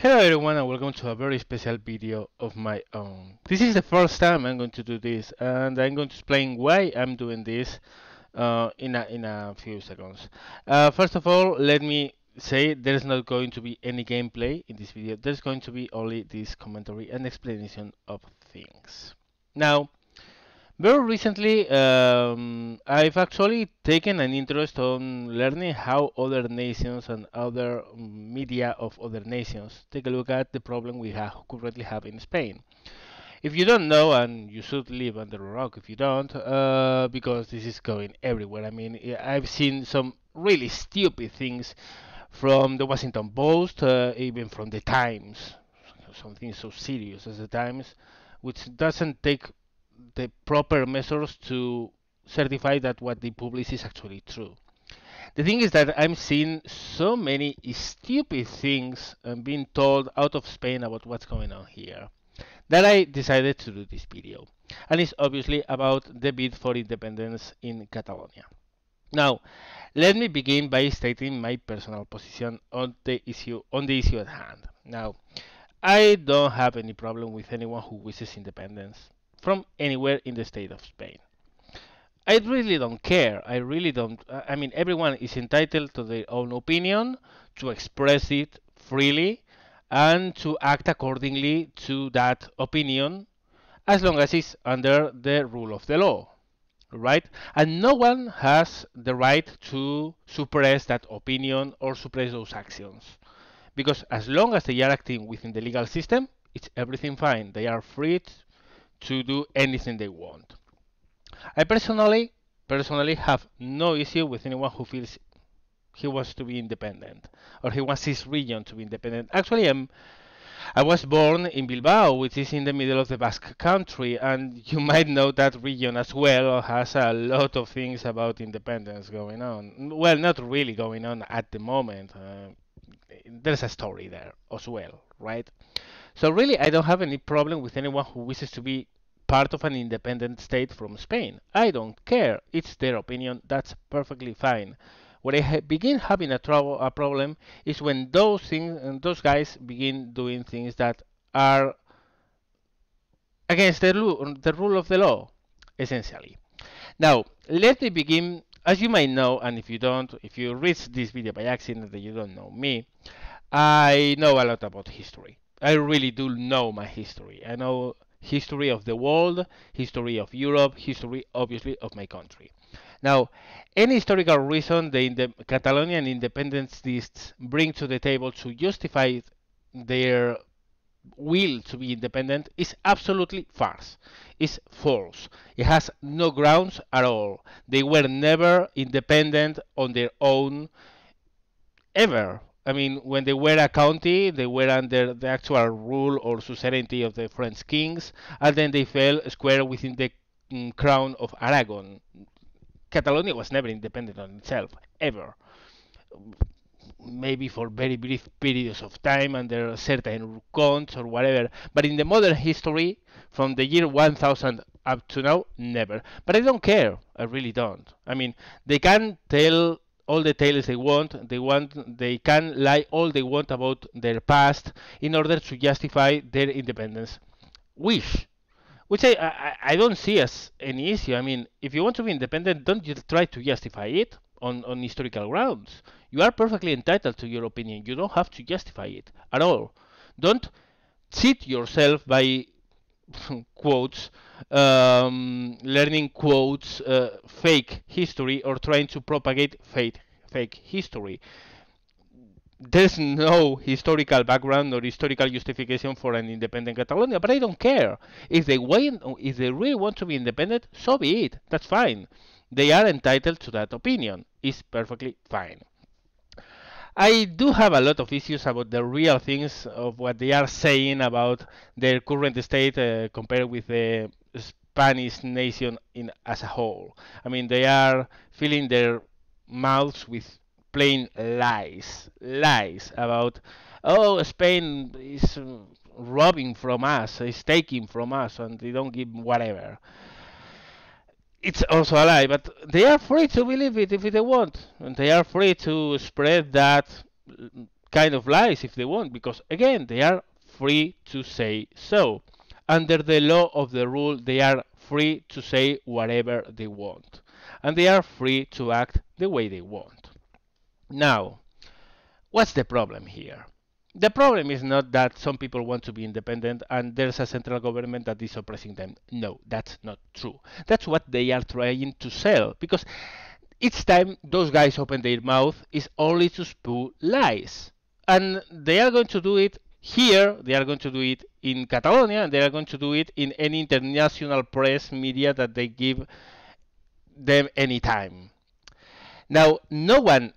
Hello everyone and welcome to a very special video of my own. This is the first time I'm going to do this and I'm going to explain why I'm doing this in a few seconds. First of all, let me say there's not going to be any gameplay in this video. There's going to be only this commentary and explanation of things. Now, very recently, I've actually taken an interest on learning how other nations and other media of other nations take a look at the problem we currently have in Spain. If you don't know, and you should live under a rock if you don't, because this is going everywhere. I mean, I've seen some really stupid things from the Washington Post, even from the Times, something so serious as the Times, which doesn't take the proper measures to certify that what they publish is actually true. The thing is that I'm seeing so many stupid things being told out of Spain about what's going on here that I decided to do this video. And it's obviously about the bid for independence in Catalonia. Now, let me begin by stating my personal position on the issue at hand. Now, I don't have any problem with anyone who wishes independence from anywhere in the state of Spain. I really don't care. I really don't. I mean, everyone is entitled to their own opinion, to express it freely, and to act accordingly to that opinion, as long as it's under the rule of the law, right? And no one has the right to suppress that opinion or suppress those actions. Because as long as they are acting within the legal system, it's everything fine. They are free to do anything they want. I personally have no issue with anyone who feels he wants to be independent or he wants his region to be independent. Actually, I was born in Bilbao, which is in the middle of the Basque country, and you might know that region as well has a lot of things about independence going on. Well, not really going on at the moment. There's a story there as well, right? So really, I don't have any problem with anyone who wishes to be part of an independent state from Spain. I don't care. It's their opinion. That's perfectly fine. Where I begin having a problem is when those things and those guys begin doing things that are against the rule of the law, essentially. Now, let me begin. As you might know, and if you don't, if you read this video by accident and you don't know me, I know a lot about history. I really do know my history. I know history of the world, history of Europe, history obviously of my country. Now, any historical reason the Catalonian independentists bring to the table to justify their will to be independent is absolutely farce. It's false. It has no grounds at all. They were never independent on their own ever. I mean, when they were a county, they were under the actual rule or suzerainty of the French kings, and then they fell square within the crown of Aragon. Catalonia was never independent on itself, ever. Maybe for very brief periods of time under certain counts or whatever. But in the modern history, from the year 1000 up to now, never. But I don't care. I really don't. I mean, they can tell all the tales they want. They can lie all they want about their past in order to justify their independence wish. Which I don't see as any issue. I mean, if you want to be independent, don't you try to justify it on historical grounds. You are perfectly entitled to your opinion. You don't have to justify it at all. Don't cheat yourself by quotes, learning quotes, fake history, or trying to propagate fake history. There's no historical background or historical justification for an independent Catalonia, but I don't care. If they really want to be independent, so be it. That's fine. They are entitled to that opinion. It's perfectly fine. I do have a lot of issues about the real things of what they are saying about their current state compared with the Spanish nation as a whole. I mean, they are filling their mouths with plain lies about, oh, Spain is robbing from us, is taking from us, and they don't give whatever. It's also a lie, but they are free to believe it if they want, and they are free to spread that kind of lies if they want, because again, they are free to say so. Under the law of the rule, they are free to say whatever they want, and they are free to act the way they want. Now, what's the problem here? The problem is not that some people want to be independent and there's a central government that is oppressing them. No, that's not true. That's what they are trying to sell, because each time those guys open their mouth is only to spew lies. And they are going to do it here, they are going to do it in Catalonia, and they are going to do it in any international press media that they give them any time. Now, no one,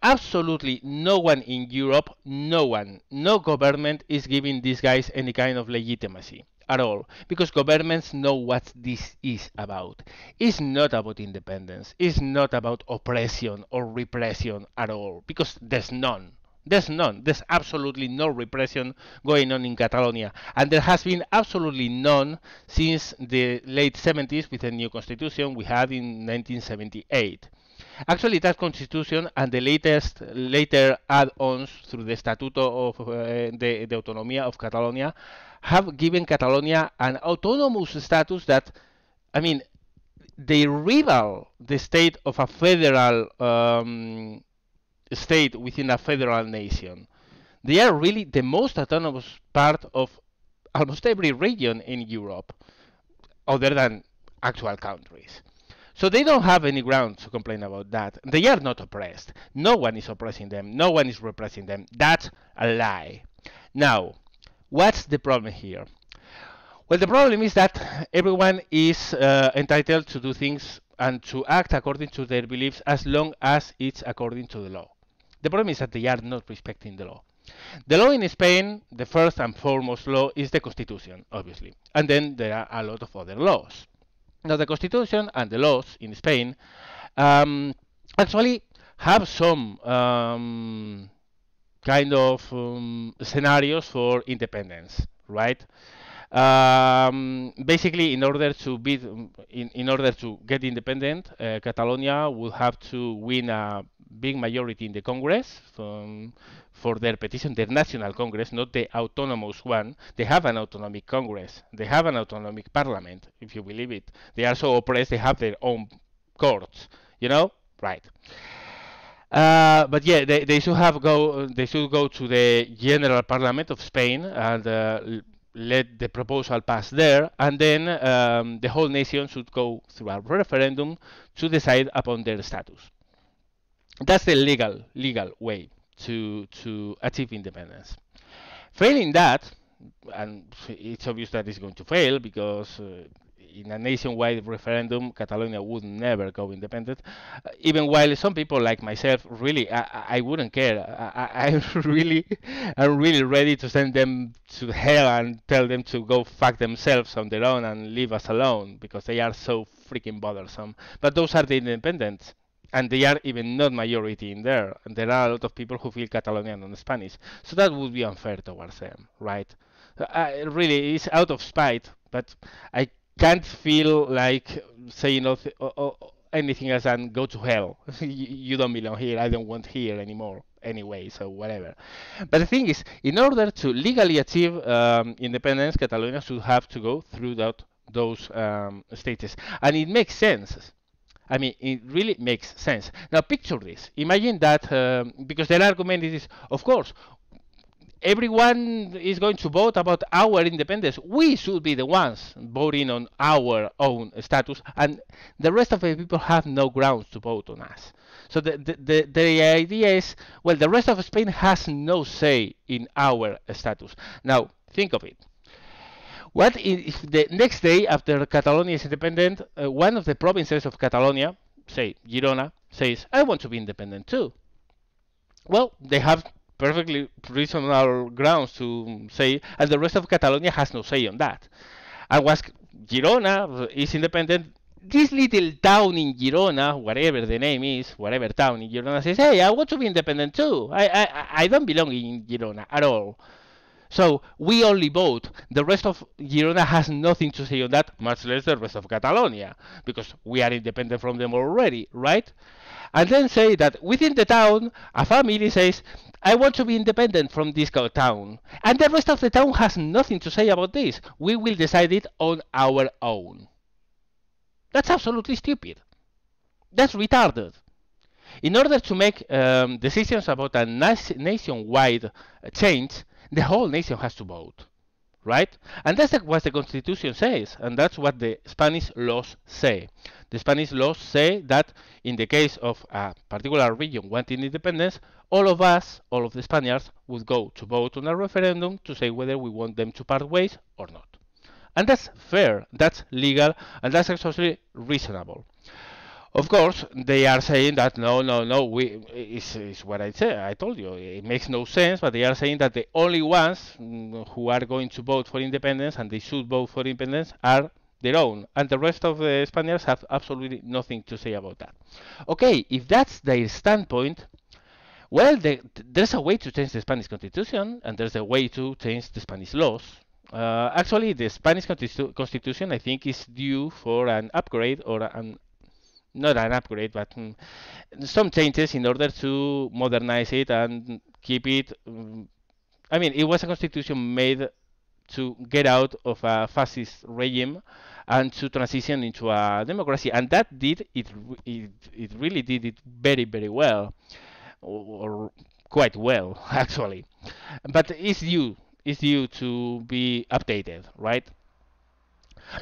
absolutely no one in Europe, no government is giving these guys any kind of legitimacy at all, because governments know what this is about. It's not about independence, it's not about oppression or repression at all, because there's none. There's absolutely no repression going on in Catalonia, and there has been absolutely none since the late 70s with the new constitution we had in 1978. Actually, that constitution and the later add-ons through the Estatuto of the Autonomía of Catalonia have given Catalonia an autonomous status that, I mean, they rival the state of a federal state within a federal nation. They are really the most autonomous part of almost every region in Europe, other than actual countries. So they don't have any ground to complain about that. They are not oppressed. No one is oppressing them. No one is repressing them. That's a lie. Now, what's the problem here? Well, the problem is that everyone is entitled to do things and to act according to their beliefs as long as it's according to the law. The problem is that they are not respecting the law. The law in Spain, the first and foremost law, is the Constitution, obviously. And then there are a lot of other laws. Now, the Constitution and the laws in Spain actually have some kind of scenarios for independence, right? Basically, in order to get independent, Catalonia will have to win a big majority in the Congress for their petition, their national Congress, not the autonomous one. They have an autonomic Congress. They have an autonomic parliament, if you believe it. They are so oppressed, they have their own courts, right? But yeah, they should go to the General Parliament of Spain and let the proposal pass there, and then the whole nation should go through a referendum to decide upon their status. That's the legal way to achieve independence. Failing that, and it's obvious that it's going to fail because in a nationwide referendum, Catalonia would never go independent. Even while some people like myself, really, I wouldn't care. I'm really ready to send them to hell and tell them to go fuck themselves on their own and leave us alone because they are so freaking bothersome. But those are the independents. And they are even not majority in there. And there are a lot of people who feel Catalonian and Spanish. So that would be unfair towards them, right? Really, it's out of spite, but I can't feel like saying anything else than go to hell. You don't belong here. I don't want here anymore. Anyway, so whatever. But the thing is, in order to legally achieve independence, Catalonia should have to go through those stages. And it makes sense. I mean, it really makes sense. Now, picture this. Imagine that, because their argument is, of course, everyone is going to vote about our independence. We should be the ones voting on our own status, and the rest of the people have no grounds to vote on us. So the idea is, well, the rest of Spain has no say in our status. Now, think of it. What if the next day after Catalonia is independent, one of the provinces of Catalonia, say Girona, says, I want to be independent too? Well, they have perfectly reasonable grounds to say, and the rest of Catalonia has no say on that. And once Girona is independent, this little town in Girona, whatever the name is, whatever town in Girona says, hey, I want to be independent too. I don't belong in Girona at all. So we only vote. The rest of Girona has nothing to say on that, much less the rest of Catalonia, because we are independent from them already, right? And then say that within the town, a family says, I want to be independent from this town. And the rest of the town has nothing to say about this. We will decide it on our own. That's absolutely stupid. That's retarded. In order to make decisions about a nationwide change, the whole nation has to vote, right? And that's what the Constitution says, and that's what the Spanish laws say. The Spanish laws say that in the case of a particular region wanting independence, all of us, all of the Spaniards, would go to vote on a referendum to say whether we want them to part ways or not. And that's fair, that's legal, and that's actually reasonable. Of course, they are saying that no, no, no. It's what I said. I told you it makes no sense. But they are saying that the only ones who are going to vote for independence and they should vote for independence are their own, and the rest of the Spaniards have absolutely nothing to say about that. Okay, if that's their standpoint, well, there's a way to change the Spanish Constitution, and there's a way to change the Spanish laws. Actually, the Spanish Constitution, I think, is due for an upgrade or an not an upgrade, but some changes in order to modernize it and keep it. I mean, it was a constitution made to get out of a fascist regime and to transition into a democracy, and that did it. It really did it very, very well, or quite well, actually. But it's due to be updated, right?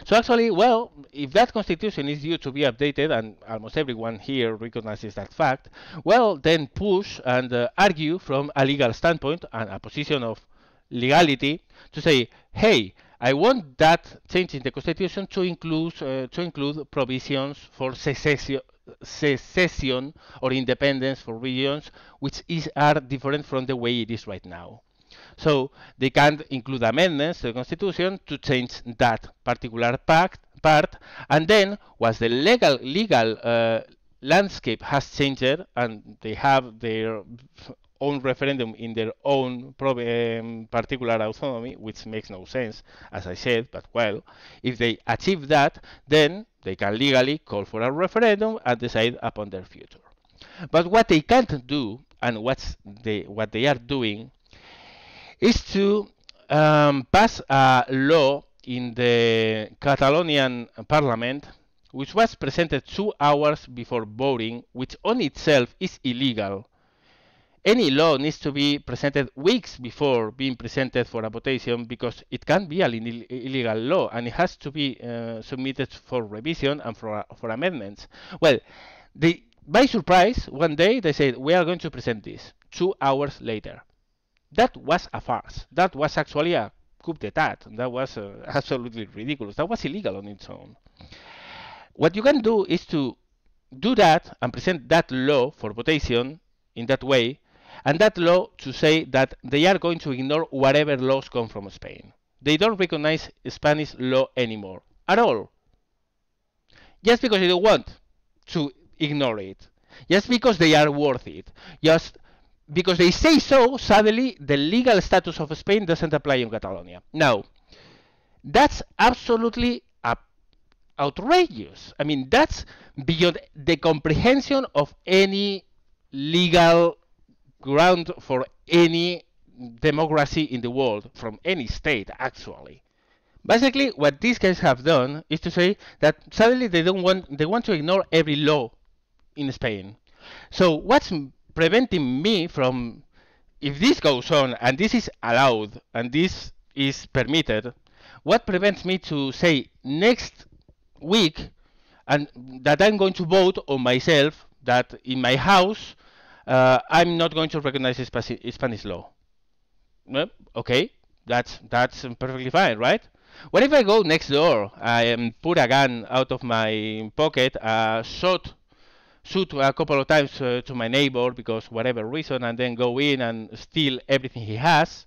So actually, well, if that constitution is due to be updated, and almost everyone here recognizes that fact, well, then push and argue from a legal standpoint and a position of legality to say, hey, I want that change in the constitution to include provisions for secession or independence for regions are different from the way it is right now. So they can include amendments to the Constitution to change that particular part, and then once the legal landscape has changed and they have their own referendum in their own particular autonomy, which makes no sense, as I said, but well, if they achieve that, then they can legally call for a referendum and decide upon their future. But what they can't do, and what they are doing, is to pass a law in the Catalonian parliament, which was presented 2 hours before voting, which on itself is illegal. Any law needs to be presented weeks before being presented for a votation because it can be an illegal law and it has to be submitted for revision and for amendments. Well, by surprise, one day they said, we are going to present this. 2 hours later. That was a farce. That was actually a coup d'etat. That was absolutely ridiculous. That was illegal on its own. What you can do is to do that and present that law for votation in that way, and that law to say that they are going to ignore whatever laws come from Spain. They don't recognize Spanish law anymore at all. Just because they don't want to ignore it. Just because they are worth it. Just because they say so, suddenly the legal status of Spain doesn't apply in Catalonia. Now, that's absolutely outrageous. I mean, that's beyond the comprehension of any legal ground for any democracy in the world, from any state, actually. Basically, what these guys have done is to say that suddenly they want to ignore every law in Spain. So what's preventing me from, if this goes on and this is allowed and this is permitted, what prevents me to say next week and that I'm going to vote on myself that in my house I'm not going to recognize Spanish law? Okay, that's perfectly fine, right? What if I go next door and put a gun out of my pocket, shoot a couple of times to my neighbor because whatever reason, and then go in and steal everything he has,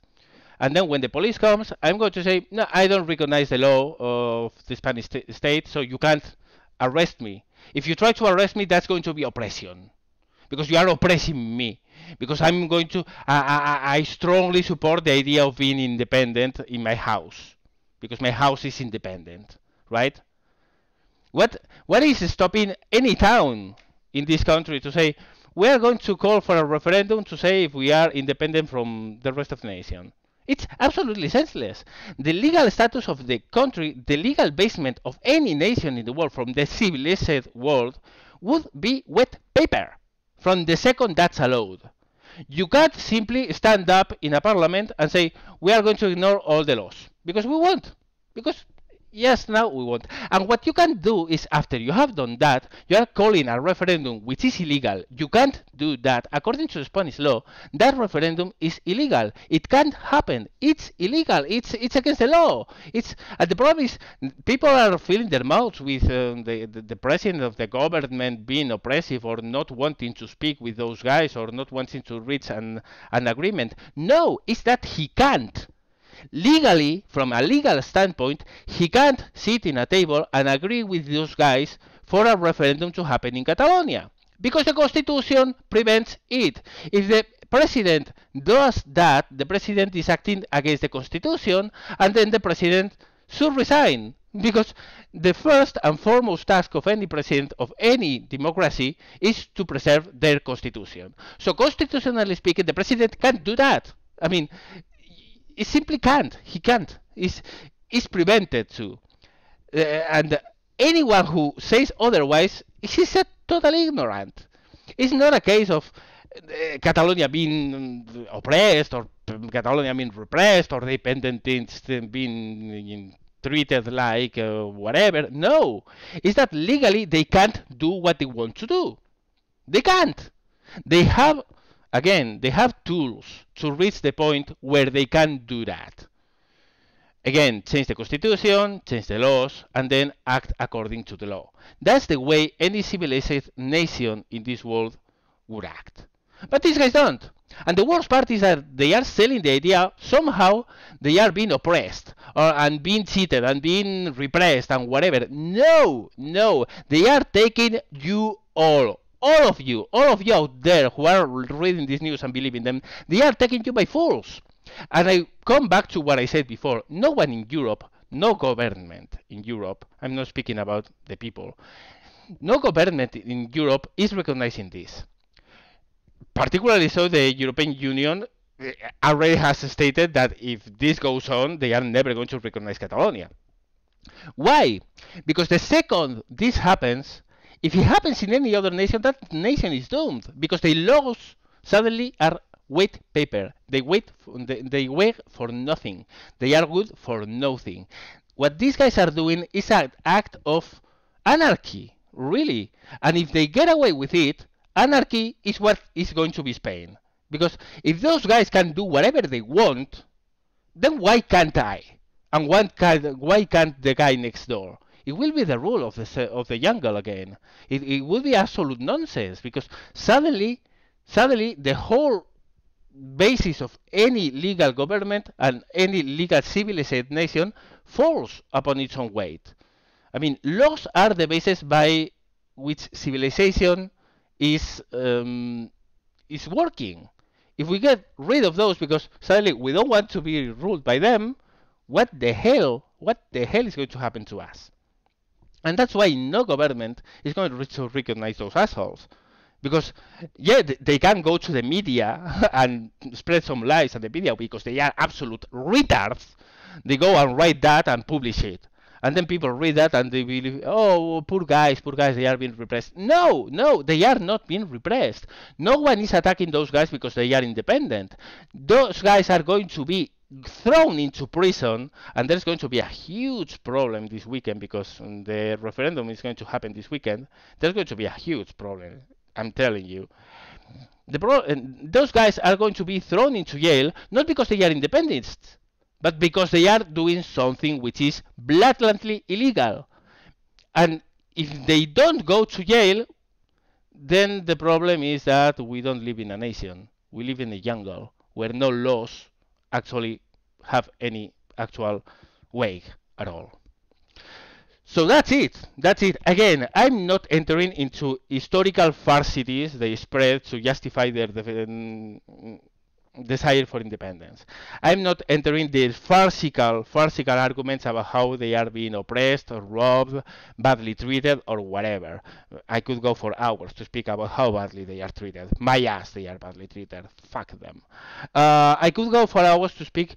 and then when the police comes, I'm going to say, no, I don't recognize the law of the Spanish state, so you can't arrest me. If you try to arrest me, that's going to be oppression, because you are oppressing me. because I strongly support the idea of being independent in my house, because my house is independent, right? What is stopping any town in this country to say we are going to call for a referendum to say if we are independent from the rest of the nation? It's absolutely senseless. The legal status of the country, the legal basement of any nation in the world, from the civilized world, would be wet paper from the second that's allowed. You can't simply stand up in a parliament and say we are going to ignore all the laws, because we won't. Because yes, now we won't. And what you can do is, after you have done that, you are calling a referendum which is illegal. You can't do that. According to Spanish law, that referendum is illegal. It can't happen. It's illegal. It's against the law. It's and the problem is people are filling their mouths with the president of the government being oppressive, or not wanting to speak with those guys, or not wanting to reach an agreement. No, it's that he can't. Legally, from a legal standpoint, he can't sit in a table and agree with those guys for a referendum to happen in Catalonia, because the constitution prevents it. If the president does that, the president is acting against the constitution, and then the president should resign, because the first and foremost task of any president of any democracy is to preserve their constitution. So constitutionally speaking, the president can't do that. I mean, he simply can't. He can't. Is prevented to. And anyone who says otherwise is a total ignorant. It's not a case of Catalonia being oppressed, or Catalonia being repressed, or the independentists being treated like whatever. No, it's that legally they can't do what they want to do. They can't. They have, again, they have tools to reach the point where they can do that. Again, change the constitution, change the laws, and then act according to the law. That's the way any civilized nation in this world would act. But these guys don't. And the worst part is that they are selling the idea somehow they are being oppressed, and being cheated and being repressed and whatever. No, no, they are taking you all of you out there who are reading this news and believing them, they are taking you by fools. And I come back to what I said before. No one in Europe, no government in Europe, I'm not speaking about the people, no government in Europe is recognizing this. Particularly so, the European Union already has stated that if this goes on, they are never going to recognize Catalonia. Why? Because the second this happens, if it happens in any other nation, that nation is doomed, because the laws suddenly are wet paper. They wait for nothing. They are good for nothing. What these guys are doing is an act of anarchy, really. And if they get away with it, anarchy is what is going to be Spain. Because if those guys can do whatever they want, then why can't I? And why can't the guy next door? It will be the rule of the jungle again. It will be absolute nonsense, because suddenly the whole basis of any legal government and any legal civilized nation falls upon its own weight. I mean, laws are the basis by which civilization is working. If we get rid of those because suddenly we don't want to be ruled by them, what the hell is going to happen to us? And that's why no government is going to recognize those assholes. Because, yeah, they can go to the media and spread some lies on the media because they are absolute retards. They go and write that and publish it. And then people read that and they believe, oh, poor guys, they are being repressed. No, they are not being repressed. No one is attacking those guys because they are independent. Those guys are going to be thrown into prison, and there's going to be a huge problem this weekend because the referendum is going to happen this weekend. There's going to be a huge problem, I'm telling you. Those guys are going to be thrown into jail, not because they are independentists, but because they are doing something which is blatantly illegal. And if they don't go to jail, then the problem is that we don't live in a nation. We live in a jungle where no laws actually have any actual weight at all. So that's it. That's it. Again, I'm not entering into historical farcities they spread to justify their desire for independence. I'm not entering the farcical arguments about how they are being oppressed or robbed, badly treated, or whatever. I could go for hours to speak about how badly they are treated. My ass, they are badly treated. Fuck them. I could go for hours to speak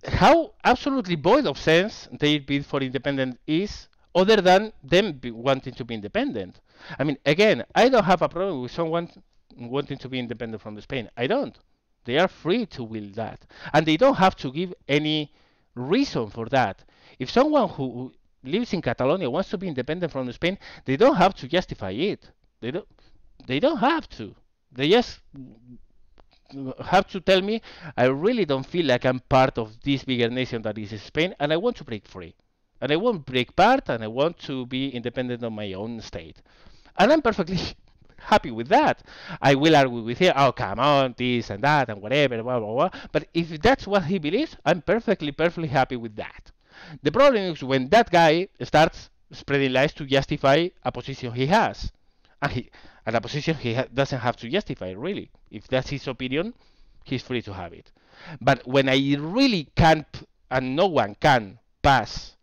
how absolutely void of sense their bid for independence is, other than them wanting to be independent. I mean, again, I don't have a problem with someone wanting to be independent from Spain. I don't. They are free to will that, and they don't have to give any reason for that. If someone who lives in Catalonia wants to be independent from Spain, they don't have to justify it. They don't. They don't have to. They just have to tell me, I really don't feel like I'm part of this bigger nation that is Spain, and I want to break free. And I won't break part, and I want to be independent of my own state. And I'm perfectly happy with that. I will argue with him, oh, come on, this and that, and whatever, blah, blah, blah. But if that's what he believes, I'm perfectly happy with that. The problem is when that guy starts spreading lies to justify a position he has. And a position doesn't have to justify, really. If that's his opinion, he's free to have it. But when I really can't, and no one can pass,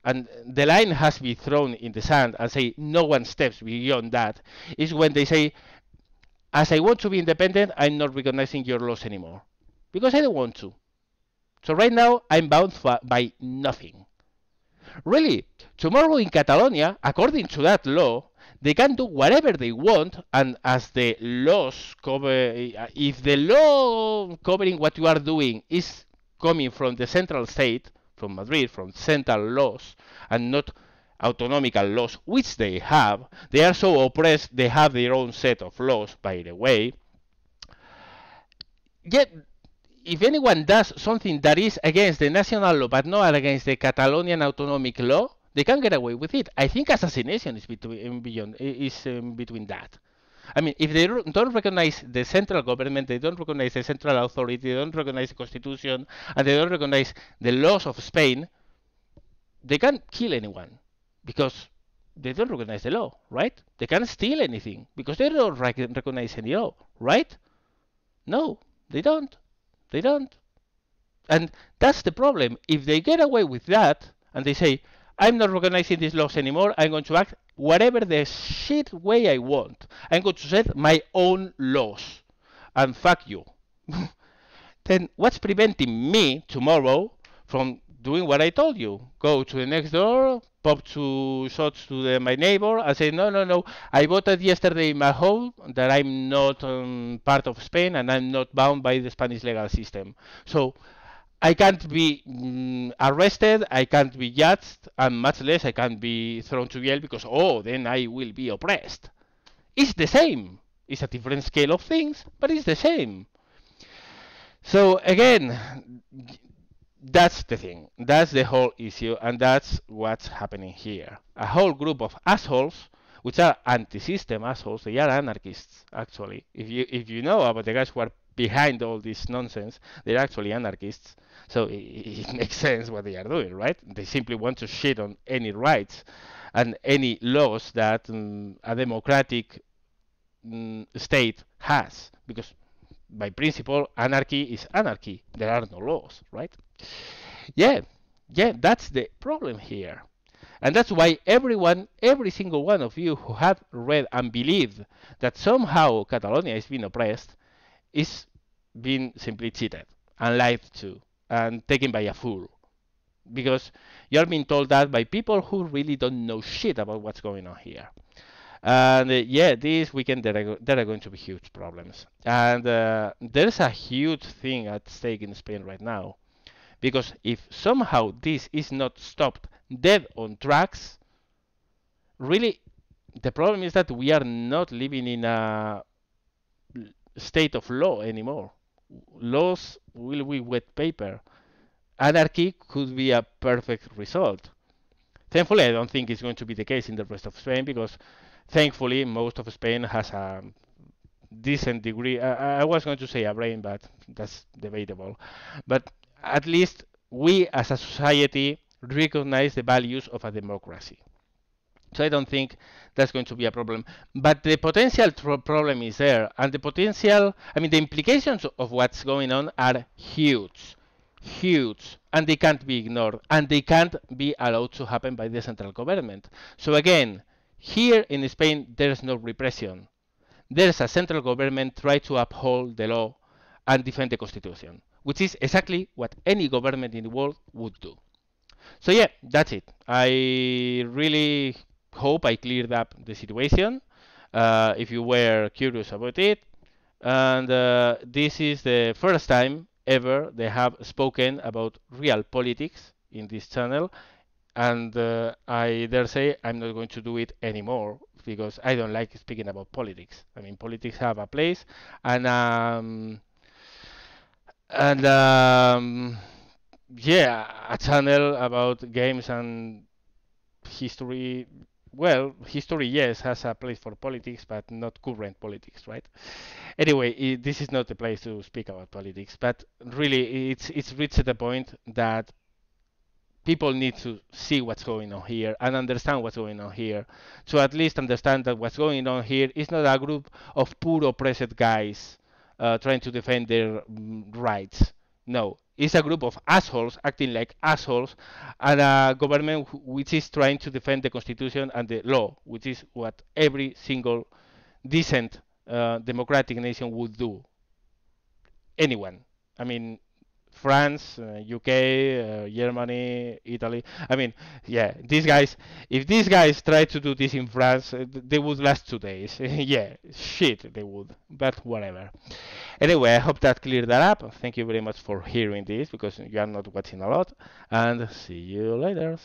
and the line has been thrown in the sand and say no one steps beyond that, is when they say, as I want to be independent, I'm not recognizing your laws anymore. Because I don't want to. So right now, I'm bound by nothing. Really, tomorrow in Catalonia, according to that law, they can do whatever they want, and as the laws cover, if the law covering what you are doing is coming from the central state, from Madrid, from central laws, and not autonomical laws, which they have, they are so oppressed, they have their own set of laws, by the way. Yet, if anyone does something that is against the national law but not against the Catalonian autonomic law, they can get away with it. I think assassination is between that. I mean, if they don't recognize the central government, they don't recognize the central authority, they don't recognize the constitution, and they don't recognize the laws of Spain, they can't kill anyone because they don't recognize the law, right? They can't steal anything because they don't recognize any law, right? No, they don't. They don't. And that's the problem. If they get away with that and they say, I'm not recognizing these laws anymore, I'm going to act whatever the shit way I want. I'm going to set my own laws. And fuck you. Then what's preventing me tomorrow from doing what I told you? Go to the next door, pop 2 shots to my neighbor and say, no, no, no, I voted yesterday in my home that I'm not part of Spain and I'm not bound by the Spanish legal system. So I can't be arrested, I can't be judged, and much less I can't be thrown to jail because, oh, then I will be oppressed. It's the same. It's a different scale of things, but it's the same. So again, that's the thing. That's the whole issue, and that's what's happening here. A whole group of assholes, which are anti-system assholes. They are anarchists, actually. If you know about the guys who are behind all this nonsense, they're actually anarchists. So it makes sense what they are doing, right? They simply want to shit on any rights and any laws that a democratic state has, because by principle, anarchy is anarchy. There are no laws, right? Yeah, that's the problem here. And that's why every single one of you who have read and believed that somehow Catalonia is being oppressed is being simply cheated and lied to and taken by a fool. Because you're being told that by people who really don't know shit about what's going on here. And yeah, this weekend there are going to be huge problems. And there's a huge thing at stake in Spain right now. Because if somehow this is not stopped dead on tracks, really the problem is that we are not living in a state of law anymore. Laws will be wet paper. Anarchy could be a perfect result. Thankfully, I don't think it's going to be the case in the rest of Spain because thankfully most of Spain has a decent degree. I was going to say a brain, but that's debatable. But at least we as a society recognize the values of a democracy. So I don't think that's going to be a problem. But the potential problem is there. And the potential, I mean, the implications of what's going on are huge. Huge. And they can't be ignored. And they can't be allowed to happen by the central government. So again, here in Spain, there's no repression. There's a central government try to uphold the law and defend the constitution, which is exactly what any government in the world would do. So yeah, that's it. I really hope I cleared up the situation. If you were curious about it, and this is the first time ever they have spoken about real politics in this channel, and I dare say I'm not going to do it anymore because I don't like speaking about politics. I mean, politics have a place, and and yeah, a channel about games and history. Well, history, yes, has a place for politics, but not current politics, right? Anyway, this is not the place to speak about politics, but really, it's reached the point that people need to see what's going on here and understand what's going on here, to at least understand that what's going on here is not a group of poor oppressed guys trying to defend their rights. No, it's a group of assholes acting like assholes, and a government which is trying to defend the constitution and the law, which is what every single decent democratic nation would do. Anyone. I mean, France, UK, Germany, Italy. I mean, yeah, these guys. If these guys try to do this in France, they would last 2 days. Yeah, shit, they would. But whatever. Anyway, I hope that cleared that up. Thank you very much for hearing this because you are not watching a lot. And see you later.